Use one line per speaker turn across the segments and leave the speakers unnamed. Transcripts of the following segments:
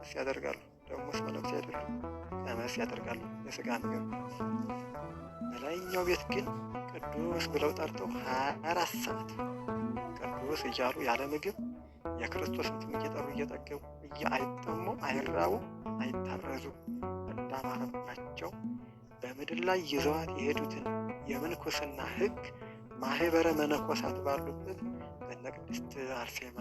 ቀመስ ያደርጋሉ። ደግሞስ መነኩሴ አይደሉም፣ ቀመስ ያደርጋሉ የሥጋ ምግብ። በላይኛው ቤት ግን ቅዱስ ብለው ጠርተው 24 ሰዓት ቅዱስ እያሉ ያለ ምግብ የክርስቶስን ስም እየጠሩ እየጠገቡ አይጠሙ፣ አይራቡ፣ አይታረዙ እንዳማረባቸው በምድር ላይ ይዘዋት የሄዱትን የምንኩስና ሕግ ማህበረ መነኮሳት ባሉበት በነ ቅድስት አርሴማ፣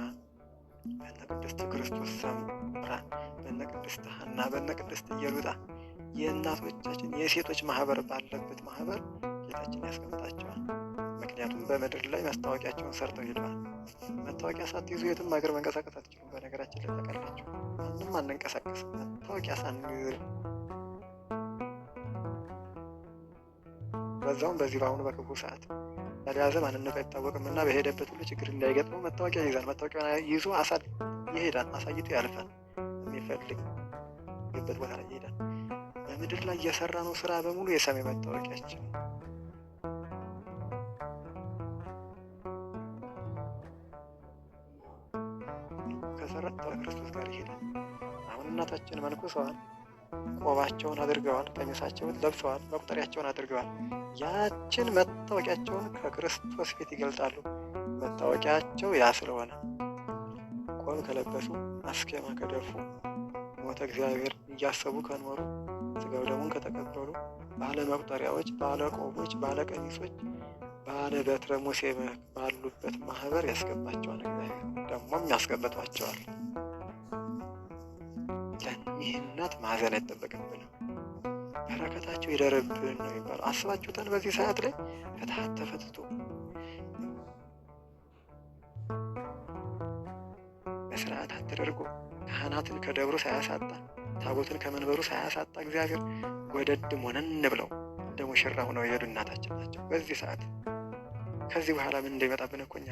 በነ ቅድስት ክርስቶስ ሰምራ፣ በነ ቅድስት ሐና፣ በነ ቅድስት ኢየሉጣ የእናቶቻችን የሴቶች ማህበር ባለበት ማህበር ጌታችን ያስቀምጣቸዋል። ምክንያቱም በምድር ላይ ማስታወቂያቸውን ሰርተው ሄደዋል። መታወቂያ ሳትይዙ የትም ሀገር መንቀሳቀስ አትችሉም። በነገራችን ላይ ታውቃላችሁ፣ ማንም አንንቀሳቀስም መታወቂያ ሳንይዝ። በዛውም በዚህ በአሁኑ በክፉ ሰዓት ያልያዘ ማንነቱ አይታወቅም እና በሄደበት ሁሉ ችግር እንዳይገጥመው መታወቂያ ይይዛል። መታወቂያ ይዞ ይሄዳል፣ አሳይቶ ያልፋል። የሚፈልግበት ቦታ ላይ ይሄዳል። በምድር ላይ እየሰራ ነው ስራ በሙሉ የሰማይ መታወቂያችን። ከሰራት ከክርስቶስ ጋር ይሄዳል። አሁን እናታችን መንኩሰዋል፣ ቆባቸውን አድርገዋል፣ ቀሚሳቸውን ለብሰዋል፣ መቁጠሪያቸውን አድርገዋል። ያችን መታወቂያቸውን ከክርስቶስ ፊት ይገልጣሉ። መታወቂያቸው ያ ስለሆነ ቆብ ከለበሱ፣ አስኬማ ከደፉ፣ ሞተ እግዚአብሔር እያሰቡ ከኖሩ፣ ስጋው ደሙን ከተቀበሉ፣ ባለ መቁጠሪያዎች፣ ባለ ቆቦች፣ ባለ ቀሚሶች፣ ባለ በትረ ሙሴ ባሉበት ማህበር ያስገባቸዋል። እግዚአብሔር ደግሞም ያስገበቷቸዋል። ለእኒህ እናት ማዘን አይጠበቅብንም። በረከታቸው ይደረብን ነው የሚባለው። አስባችሁታል? በዚህ ሰዓት ላይ ፍትሐት ተፈትቶ በስርዓታት ተደርጎ ካህናትን ከደብሩ ሳያሳጣ ታቦትን ከመንበሩ ሳያሳጣ እግዚአብሔር ወደድ ሞነን ብለው እንደ ሙሽራ ሆነው የሄዱ እናታችን ናቸው። በዚህ ሰዓት ከዚህ በኋላ ምን እንደሚመጣብን እኮ እኛ